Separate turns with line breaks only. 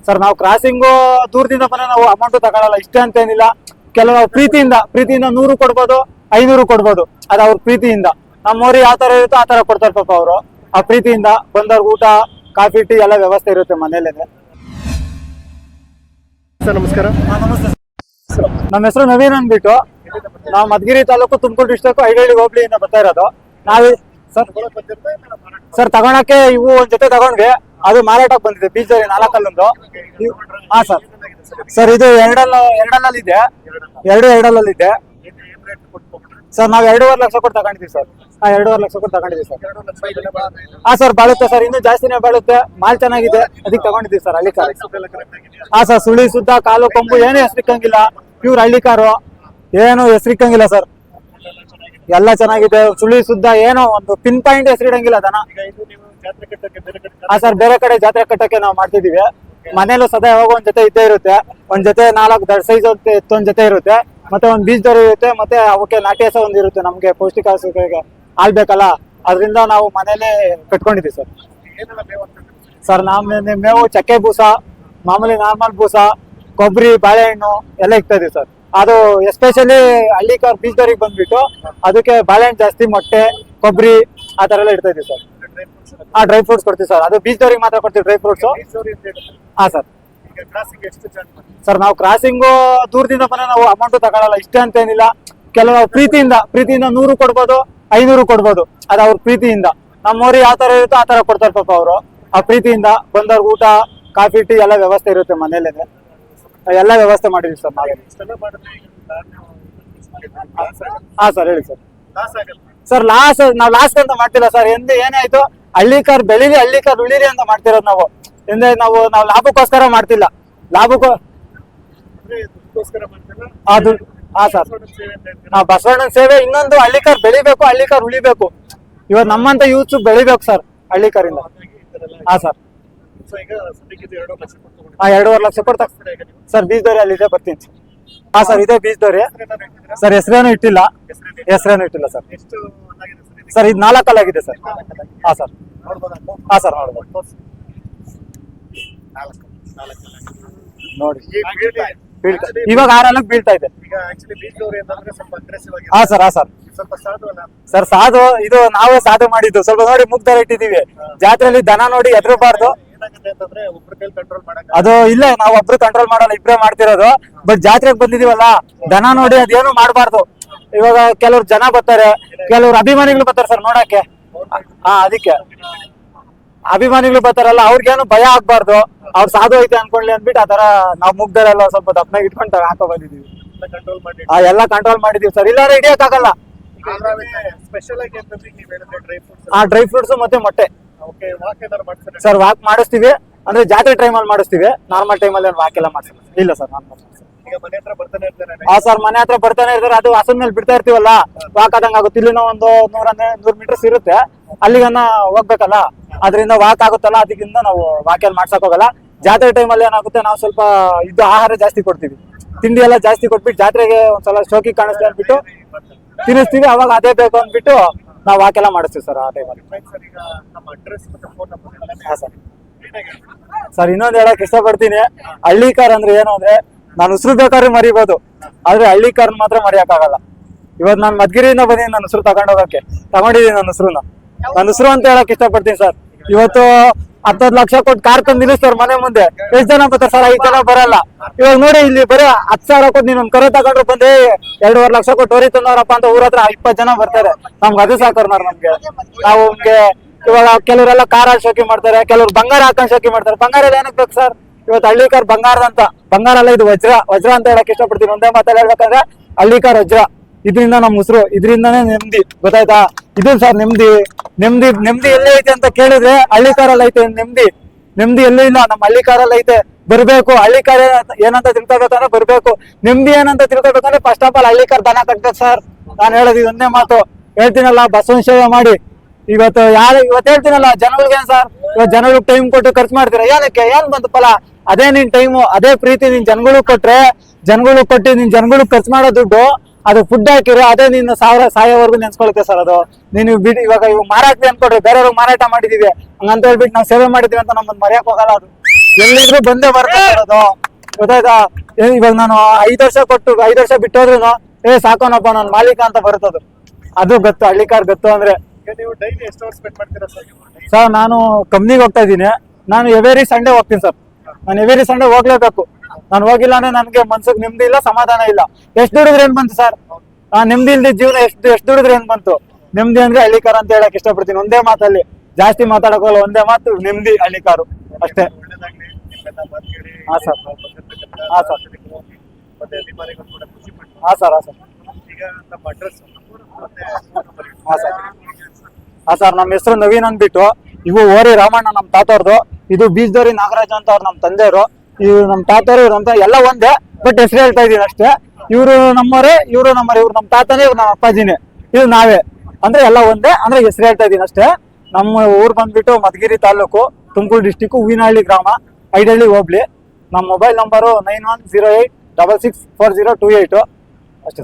Sir ನಾವು crossing ದೂರದಿಂದ ಬಂದ್ರೆ ನಾವು ಅಮೌಂಟ್ ತಗೊಳಲ್ಲ, ಇಷ್ಟೇ ಅಂತ ಏನಿಲ್ಲ. ಕೆಲವು ಪ್ರೀತಿಯಿಂದ 100 ಕೊಡ್ಬೋದು, 500 ಕೊಡ್ಬೋದು, ಅದು ಅವ್ರ ಪ್ರೀತಿಯಿಂದ. ನಮ್ಮವ್ರು ಯಾವ ತರ ಇರುತ್ತೋ ಆ ತರ ಕೊಡ್ತಾರೆ ಪಾಪ ಅವರು. ಆ ಪ್ರೀತಿಯಿಂದ ಬಂದವ್ರಿಗೆ ಊಟ, ಕಾಫಿ, ಟೀ ಎಲ್ಲ ವ್ಯವಸ್ಥೆ ಇರುತ್ತೆ ಮನೇಲೇನೆ.
ಸರ್ ನಮಸ್ಕಾರ.
ನಮಸ್ತೆ. ನಮ್ಮ ಹೆಸರು ನವೀನ್ ಅಂದ್ಬಿಟ್ಟು, ನಾವು ಮಧುಗಿರಿ ತಾಲೂಕು, ತುಮಕೂರು ಡಿಸ್ಟ್ರಿಕ್ಟ್, ಐಡಳ್ಳಿ ಹೋಬಳಿಯಿಂದ ಬರ್ತಾ ಇರೋದು. ನಾವೇ ಸರ್ ತಗೊಳಕ್ಕೆ ಇವು ಒಂದ್ ಜೊತೆ ತಗೊಂಡ್ವಿ, ಅದು ಮಾರಾಟಕ್ಕೆ ಬಂದಿದೆ. ಬೀಜದಲ್ಲಿ 4 ಅಲ್ಲೊಂದು. ಹಾ ಸರ್ ಇದು ಎರಡಲ್ಲಲ್ಲಿ ಇದೆ. ಎರಡಲ್ಲಲ್ಲಿದೆ ಸರ್. ನಾವು 2.5 ಲಕ್ಷ ಕೊಟ್ಟು ತಗೊಂಡಿದ್ದೀವಿ ಸರ್. 2.5 ಲಕ್ಷ ಕೊಟ್ಟು ತಗೊಂಡಿದ್ದೀವಿ ಸರ್. ಹಾ ಸರ್ ಬಾಳುತ್ತೆ ಸರ್, ಇನ್ನೂ ಜಾಸ್ತಿನೇ ಬಾಳುತ್ತೆ. ಮಾಲ್ ಚೆನ್ನಾಗಿದೆ, ಅದಕ್ಕೆ ತಗೊಂಡಿದ್ದೀವಿ ಸರ್. ಹಳ್ಳಿ ಕಾರು. ಹಾ ಸರ್, ಸುಳಿ ಸುದ್ದ ಕಾಲು ಕೊಂಬು ಏನು ಹೆಸರಿಕ್ಕಂಗಿಲ್ಲ. ಪ್ಯೂರ್ ಹಳ್ಳಿ ಕಾರು, ಏನು ಹೆಸರಿಕ್ಕಂಗಿಲ್ಲ ಸರ್. ಎಲ್ಲ ಚೆನ್ನಾಗಿದೆ. ಸುಳಿ ಸುದ್ದ ಏನೋ ಒಂದು ಪಿನ್ ಪಾಯಿಂಟ್ ಹೆಸರಿಡಂಗಿಲ್ಲ ದನ. ಹಾ ಸರ್, ಬೇರೆ ಕಡೆ ಜಾತ್ರೆ ಕಟ್ಟಕ್ಕೆ ನಾವು ಮಾಡ್ತಿದೀವಿ. ಮನೇಲೂ ಸದಾ ಯಾವಾಗ ಒಂದ್ ಜೊತೆ ಇದ್ದೇ ಇರುತ್ತೆ. ಒಂದ್ ಜೊತೆ 4 ದೊಡ್ಡ ಸೈಜ್ ಎತ್ತೊಂದ್ ಜೊತೆ ಇರುತ್ತೆ, ಮತ್ತೆ ಒಂದ್ ಬೀಜದವ್ರು ಇರುತ್ತೆ, ಮತ್ತೆ ಅವಕ್ಕೆ ನಾಟ್ಯಸ ಒಂದ್ ಇರುತ್ತೆ. ನಮ್ಗೆ ಪೌಷ್ಟಿಕಾಂಶ ಆಳ್ಬೇಕಲ್ಲ, ಅದರಿಂದ ನಾವು ಮನೇಲೆ ಕಟ್ಕೊಂಡಿದೀವಿ ಸರ್. ಸರ್ ಮೇವು ಚಕ್ಕೆ ಬೂಸ, ಮಾಮೂಲಿ ನಾರ್ಮಲ್ ಬೂಸ, ಕೊಬ್ಬರಿ, ಬಾಳೆಹಣ್ಣು ಎಲ್ಲ ಇಕ್ತಾ ಇದೀವಿ ಸರ್. ಅದು ಎಸ್ಪೆಷಲಿ ಹಳ್ಳಿ ಕಾರ್ ಬೀಜದವ್ರಿಗೆ ಬಂದ್ಬಿಟ್ಟು ಅದಕ್ಕೆ ಬಾಳೆಹಣ್ಣು ಜಾಸ್ತಿ, ಮೊಟ್ಟೆ, ಕೊಬ್ಬರಿ ಆ ತರ ಎಲ್ಲ ಇಡ್ತಾ ಇದೀವಿ ಸರ್. ಡ್ರೈ ಫ್ರೂಟ್ಸ್ ಕೊಡ್ತೀವಿ ಸರ್. ಅದು ಬೀಜದವ್ರಿಗೆ ಮಾತ್ರ ಕೊಡ್ತೀವಿ ಡ್ರೈ ಫ್ರೂಟ್ಸ್. ಹಾ ಸರ್. ಸರ್ ನಾವು ಕ್ರಾಸಿಂಗ್ ದೂರದಿಂದ ಬಂದ್ರೆ ನಾವು ಅಮೌಂಟ್ ತಗೊಳಲ್ಲ, ಇಷ್ಟೇ ಅಂತ ಏನಿಲ್ಲ. ಕೆಲವು ಪ್ರೀತಿಯಿಂದ 100 ಕೊಡ್ಬೋದು, 500 ಕೊಡ್ಬೋದು, ಅದು ಅವ್ರ ಪ್ರೀತಿಯಿಂದ. ನಮ್ಮವ್ರು ಯಾವ ತರ ಇರುತ್ತೋ ಆ ತರ ಕೊಡ್ತಾರೆ ಪಾಪ ಅವರು. ಆ ಪ್ರೀತಿಯಿಂದ ಬಂದವ್ರಿಗೆ ಊಟ, ಕಾಫಿ, ಟೀ ಎಲ್ಲ ವ್ಯವಸ್ಥೆ ಇರುತ್ತೆ ಮನೇಲೇನೆ. ಎಲ್ಲ ವ್ಯವಸ್ಥೆ ಮಾಡಿದೀವಿ ಸರ್ ನಾವೇ. ಹಾ ಸರ್ ಹೇಳಿ ಸರ್. ಸರ್ ನಾವು ಲಾಸ್ಟ್ ಅಂತ ಮಾಡ್ತಿಲ್ಲ ಸರ್. ಏನಾಯ್ತು, ಹಳ್ಳಿ ಕಾರ್ ಬೆಳಿಲಿ, ಹಳ್ಳಿ ಕಾರ್ ಉಳಿರಿ ಅಂತ ಮಾಡ್ತಿರೋದು ನಾವು. ನಾವು ಲಾಭಕ್ಕೋಸ್ಕರ ಮಾಡ್ತಿಲ್ಲ. ಅದು ಹಾ ಸರ್, ಬಸವಣ್ಣನ ಸೇವೆ. ಇನ್ನೊಂದು ಹಳ್ಳಿ ಕಾರ್ ಬೆಳಿಬೇಕು, ಹಳ್ಳಿ ಕಾರ್ ಉಳಿಬೇಕು. ಇವತ್ತು ನಮ್ಮಂತ ಯೂತ್ಸ್ ಬೆಳಿಬೇಕು ಸರ್ ಹಳ್ಳಿ ಕಾರಿಂದ. ಹಾ ಸರ್. 2.5 ಲಕ್ಷ ಕೊಡ್ತಾ ಸರ್. ಬೀಜದವ್ರೆ ಅಲ್ಲಿದೆ, ಬರ್ತೀನಿ ಸರ್. ಹಾ ಸರ್, ಇದೇ ಬೀಜದವ್ರೆ ಸರ್. ಹೆಸರೇನು ಇಟ್ಟಿಲ್ಲ ಸರ್. ಸರ್ ಇದು 4 ಅಲ್ಲಾಗಿದೆ ಸರ್. ಹಾ ಸರ್. ಹಾ ಸರ್ ನೋಡ್ಬೋದು ನೋಡಿ. ಇವಾಗ 6 ಅಲ್ಲಕ್ಕೆ ಬೀಳ್ತಾ ಇದೆ. ಹಾ ಸರ್. ಹಾ ಸರ್. ಸರ್ ಸಾಧು ಇದು ನಾವೇ ಸಾಧು ಮಾಡಿದ್ದು. ಸ್ವಲ್ಪ ನೋಡಿ ಮುಗ್ಧರ ಇಟ್ಟಿದೀವಿ. ಜಾತ್ರೆಯಲ್ಲಿ ದನ ನೋಡಿ ಎದುರಬಾರ್ದು. ಅದು ಇಲ್ಲೇ ನಾವು ಒಬ್ರು ಕಂಟ್ರೋಲ್ ಮಾಡಲ್ಲ, ಇಬ್ರೇ ಮಾಡ್ತಿರೋದು. ಬಟ್ ಜಾತ್ರೆಗೆ ಬಂದಿದೀವಲ್ಲ, ದನ ನೋಡಿ ಅದೇನು ಮಾಡಬಾರ್ದು. ಇವಾಗ ಕೆಲವ್ರು ಜನ ಬರ್ತಾರೆ, ಕೆಲವ್ರು ಅಭಿಮಾನಿಗಳು ಬರ್ತಾರೆ ಸರ್ ನೋಡಕ್ಕೆ. ಹಾ, ಅದಕ್ಕೆ ಅಭಿಮಾನಿಗಳು ಬರ್ತಾರಲ್ಲ, ಅವ್ರಿಗೇನು ಭಯ ಆಗ್ಬಾರ್ದು. ಅವ್ರು ಸಾಧು ಐತೆ ಅನ್ಕೊಳ್ಳಿ ಅಂದ್ಬಿಟ್ಟು ಆ ತರ ನಾವು ಮುಗ್ದರೆಲ್ಲ ಸ್ವಲ್ಪ ದಪ್ಪನಾಗ ಇಟ್ಕೊಂಡು ಹಾಕೋ ಬಂದಿದೀವಿ. ಎಲ್ಲ ಕಂಟ್ರೋಲ್ ಮಾಡಿದೀವಿ ಸರ್. ಇಲ್ಲಾಂದ್ರೆ ಹಿಡಿಯಕ್ ಆಗಲ್ಲ. ಡ್ರೈ ಫ್ರೂಟ್ಸ್ ಮತ್ತೆ ಮೊಟ್ಟೆ ಸರ್. ವಾಕ್ ಮಾಡಿಸ್ತೀವಿ, ಅಂದ್ರೆ ಜಾತ್ರೆ ಟೈಮಲ್ಲಿ ಮಾಡಿಸ್ತೀವಿ. ನಾರ್ಮಲ್ ಟೈಮಲ್ಲಿ ವಾಕ್ ಎಲ್ಲ ಮಾಡ್ತೀವಿ. ಇಲ್ಲ ಸರ್, ನಾರ್ಮಲ್. ಹಾ ಸರ್, ಮನೆ ಹತ್ರ ಬರ್ತಾನೆ ಇರ್ತಾರೆ. ಅದು ಹಸನ್ ಮೇಲೆ ಬಿಡ್ತಾ ಇರ್ತೀವಲ್ಲ, ವಾಕ್ ಆದಂಗ ಆಗುತ್ತೆ. ಇಲ್ಲಿನ ಒಂದು 100 ಮೀಟರ್ಸ್ ಇರುತ್ತೆ, ಅಲ್ಲಿಗನ್ನ ಹೋಗ್ಬೇಕಲ್ಲ, ಅದರಿಂದ ವಾಕ್ ಆಗುತ್ತಲ್ಲ. ಅದಕ್ಕಿಂತ ನಾವು ವಾಕ್ ಮಾಡ್ಸಕ್ ಹೋಗಲ್ಲ. ಜಾತ್ರೆ ಟೈಮಲ್ಲಿ ಏನಾಗುತ್ತೆ, ನಾವು ಸ್ವಲ್ಪ ಇದು ಆಹಾರ ಜಾಸ್ತಿ ಕೊಡ್ತೀವಿ, ತಿಂಡಿ ಎಲ್ಲ ಜಾಸ್ತಿ ಕೊಟ್ಬಿಟ್ಟು ಜಾತ್ರೆಗೆ ಒಂದ್ಸಲ ಶೋಕಿ ಕಾಣಿಸ್ಲಿ ಅಂದ್ಬಿಟ್ಟು ತಿನ್ನಿಸ್ತೀವಿ. ಅವಾಗ ಅದೇ ಬೇಕು ಅಂದ್ಬಿಟ್ಟು ನಾವು ವಾಕೆಲ್ಲ ಮಾಡಿಸ್ತೀವಿ ಸರ್ ಆ ಟೈಮಲ್ಲಿ. ಹಾ ಸರ್. ಸರ್ ಇನ್ನೊಂದು ಹೇಳಕ್ ಇಷ್ಟಪಡ್ತೀನಿ, ಹಳ್ಳಿ ಕಾರ್ ಅಂದ್ರೆ ಏನು ಅಂದ್ರೆ, ನಾನು ಉಸಿರು ಬೇಕಾದ್ರೆ ಮರಿಬೋದು, ಆದ್ರೆ ಹಳ್ಳಿ ಕಾರ್ ಮಾತ್ರ ಮರಿಯಕ್ಕಾಗಲ್ಲ. ಇವತ್ತು ನಾನು ಮಧುಗಿರಿಯಿಂದ ಬಂದೀನಿ ನನ್ನ ಉಸಿರು ತಗೊಂಡಿದ್ದೀನಿ. ನನ್ನ ಉಸಿರು ಅಂತ ಹೇಳಕ್ ಇಷ್ಟಪಡ್ತೀನಿ ಸರ್. ಇವತ್ತು 10 ಲಕ್ಷ ಕೊಟ್ಟು ಕಾರ್ ತಂದು ನಿಲ್ಲಿಸ್ತಾರೆ ಮನೆ ಮುಂದೆ. ಎಷ್ಟು ಜನ ಬರ್ತಾರೆ ಸರ್? 5 ಜನ ಬರಲ್ಲ. ಇವಾಗ ನೋಡಿ, ಇಲ್ಲಿ ಬರೀ 10,000 ಕೊಟ್ಟು ನೀನೊಂದು ಕರೆ ತಗೊಂಡ್ರು ಬಂದೆ 2.5 ಲಕ್ಷ ಕೊಟ್ಟು ಹೊರಿ ತಂದವ್ರಪ್ಪ ಅಂತ ಊರ ಹತ್ರ 20 ಜನ ಬರ್ತಾರೆ. ನಮ್ಗೆ ಅದು ಸಾಕೋರ್ ನಮ್ಗೆ. ನಾವು ಇವಾಗ ಕೆಲವರೆಲ್ಲ ಕಾರ್ ಶೋಕಿ ಮಾಡ್ತಾರೆ, ಕೆಲವ್ರು ಬಂಗಾರ ಹಾಕೊಂಡ್ ಶೋಕಿ ಮಾಡ್ತಾರೆ. ಬಂಗಾರ ಎಲ್ಲ ಏನಕ್ಕೆ ಬೇಕು ಸರ್? ಇವತ್ತು ಹಳ್ಳಿ ಕಾರ್ ಬಂಗಾರ ಅಲ್ಲ, ಇದು ವಜ್ರ ಅಂತ ಹೇಳಕ್ ಇಷ್ಟಪಡ್ತೀನಿ. ಒಂದೇ ಮಾತಲ್ಲಿ ಹೇಳ್ಬೇಕಂದ್ರೆ ಹಳ್ಳಿ ಕಾರ್ ವಜ್ರ. ಇದರಿಂದ ನಮ್ಮ ಉಸಿರು, ಇದರಿಂದಾನೇ ನೆಮ್ಮದಿ. ಗೊತ್ತಾಯ್ತಾ? ಇದು ಸರ್ ನೆಮ್ಮದಿ ಎಲ್ಲಿ ಐತೆ ಅಂತ ಕೇಳಿದ್ರೆ ಹಳ್ಳಿ ಕಾರಲ್ಲಿ ಐತೆ ನೆಮ್ಮದಿ ಎಲ್ಲೂ ಇಲ್ಲ. ನಮ್ಮ ಹಳ್ಳಿ ಕಾರಲ್ಲಿ ಐತೆ. ಬರ್ಬೇಕು, ಹಳ್ಳಿ ಕಾರ್ ಏನಂತ ತಿಳ್ಕೊಬೇಕಂದ್ರೆ ಬರ್ಬೇಕು. ನೆಮ್ಮದಿ ಏನಂತ ತಿಳ್ಕೊಬೇಕಂದ್ರೆ ಫಸ್ಟ್ ಆಫ್ ಆಲ್ ಹಳ್ಳಿ ಕಾರ್ ದನ ಕಟ್ಬೇಕು ಸರ್. ನಾನು ಹೇಳೋದು ಇದೊಂದೇ ಮಾತು. ಹೇಳ್ತೀನಲ್ಲ, ಬಸವನ ಸೇವೆ ಮಾಡಿ. ಇವತ್ತು ಹೇಳ್ತೀನಲ್ಲ ಜನಗಳಿಗೆ ಸರ್, ಇವತ್ತು ಜನಗಳಿಗೆ ಟೈಮ್ ಕೊಟ್ಟು ಖರ್ಚು ಮಾಡ್ತೀರಾ, ಏನಕ್ಕೆ? ಏನ್ ಬಂತು ಫಲ? ಅದೇ ನಿನ್ ಟೈಮು, ಅದೇ ಪ್ರೀತಿ ನಿನ್ ಜನಗಳಿಗೆ ಕೊಟ್ರೆ, ನಿನ್ ಜನಗಳಿಗೆ ಖರ್ಚು ಮಾಡೋ ದುಡ್ಡು ಅದು ಫುಡ್ ಹಾಕಿರೋ ಅದೇ ನಿನ್ನ ಸಾಯೋವರೆಗೂ ನೆನ್ಸ್ಕೊಳುತ್ತೆ ಸರ್. ಅದು ನೀನು ಇವಾಗ ಮಾರಾಟ ಅನ್ಕೊಡ್ರಿ, ಬೇರೆಯವ್ರಿಗೆ ಮಾರಾಟ ಮಾಡಿದೀವಿ ಹಂಗಂತ ಹೇಳ್ಬಿಟ್ಟು ನಾವು ಸೇವೆ ಮಾಡಿದೀವಿ ಅಂತ ನಮ್ಮನ್ನ ಮರೆಯಕ್ ಹೋಗಲ್ಲ. ಅದು ಎಲ್ಲಿದ್ರು ಬಂದೇ ಬರ್ತದೆ. ಗೊತ್ತಾಯ್ತಾ? ಇವಾಗ ನಾನು 5 ವರ್ಷ ಬಿಟ್ಟೋದ್ರು ಸಾಕೋನಪ್ಪ ನನ್ ಮಾಲೀಕ ಅಂತ ಬರ್ತದ. ಅದು ಗೊತ್ತು, ಹಳ್ಳಿ ಕಾರ್ ಗೊತ್ತು ಅಂದ್ರೆ.
ನೀವು ಡೈಲಿ ಎಷ್ಟು ಅವರ್ ಸ್ಪೆಂಡ್ ಮಾಡ್ತೀರಾ ಸರ್?
ಸರ್ ನಾನು ಕಂಪ್ನಿಗೆ ಹೋಗ್ತಾ ಇದ್ದೀನಿ. ನಾನು ಎವ್ರಿ ಸಂಡೇ ಹೋಗ್ತೀನಿ ಸರ್. ನಾನು ಎವ್ರಿ ಸಂಡೇ ಹೋಗ್ಲೇಬೇಕು. ನಾನು ಹೋಗಿಲ್ಲ ಅಂದ್ರೆ ನನ್ಗೆ ಮನ್ಸಿಗೆ ನೆಮ್ಮದಿ ಇಲ್ಲ, ಸಮಾಧಾನ ಇಲ್ಲ. ಎಷ್ಟು ದುಡಿದ್ರೆ ಏನ್ ಬಂತು ಸರ್? ನೆಮ್ಮದಿ ಇಲ್ದ ಜೀವನ ಎಷ್ಟು ದುಡಿದ್ರೆ ಏನ್ ಬಂತು? ನೆಮ್ಮದಿ ಅಂದ್ರೆ ಹಳ್ಳಿ ಕಾರ್ ಅಂತ ಹೇಳಕ್ ಇಷ್ಟಪಡ್ತೀನಿ. ಒಂದೇ ಮಾತಲ್ಲಿ, ಜಾಸ್ತಿ ಮಾತಾಡಕೋಲ್ಲ, ಒಂದೇ ಮಾತು, ನೆಮ್ಮದಿ ಹಳ್ಳಿ ಕಾರು ಅಷ್ಟೇ.
ಒಳ್ಳೇದಾಗ್ಲಿ, ನಿಮ್ಮೆಲ್ಲ ಮಾತು ಕೇಳಿ
ಹಾ ಸರ್.
ನಾವು ಬಂದಿರ್ತಕ್ಕಂಥ
ಹಾ ಸರ್.
ಹೋಗಿ ಮತ್ತೆ ಅಧಿಕಾರಿಗಳು ಕೂಡ ಖುಷಿ ಪಡ್ತಾರೆ.
ಹಾ ಸರ್. ಹಾ ಸರ್.
ಈಗ ನಮ್ಮ ಅಡ್ರೆಸ್ ಮತ್ತೆ
ಹಾ ಸರ್. ಹಾ ಸರ್, ನಮ್ಮ ಹೆಸರು ನವೀನ್ ಅಂದ್ಬಿಟ್ಟು. ಇವು ಓರಿ ರಾಮಣ್ಣ ನಮ್ಮ ತಾತವ್ರದ್ದು. ಇದು ಬೀಜದೋರಿ ನಾಗರಾಜ್ ಅಂತ ಅವ್ರು ನಮ್ಮ ತಂದೆಯವರು. ಇವ್ರು ನಮ್ಮ ತಾತವ್ರು, ಇವ್ರು ಅಂತ ಎಲ್ಲ ಒಂದೇ, ಬಟ್ ಹೆಸರು ಹೇಳ್ತಾ ಇದೀನಿ ಅಷ್ಟೇ. ಇವ್ರು ನಮ್ಮವರೇ, ಇವ್ರು ನಮ್ಮ ತಾತನೇ, ಇವ್ರು ನಮ್ಮ ಅಪ್ಪಾಜಿನೇ, ಇವ್ರು ನಾವೇ. ಅಂದ್ರೆ ಎಲ್ಲ ಒಂದೇ, ಅಂದ್ರೆ ಹೆಸರು ಹೇಳ್ತಾ ಇದೀನಿ ಅಷ್ಟೇ. ನಮ್ಮ ಊರು ಬಂದ್ಬಿಟ್ಟು ಮಧುಗಿರಿ ತಾಲೂಕು, ತುಮಕೂರು ಡಿಸ್ಟಿಕ್, ಹೂವಿನಹಳ್ಳಿ ಗ್ರಾಮ, ಐಡಳ್ಳಿ ಹೋಬ್ಳಿ. ನಮ್ಮ ಮೊಬೈಲ್ ನಂಬರು 9108664028 ಅಷ್ಟೇ.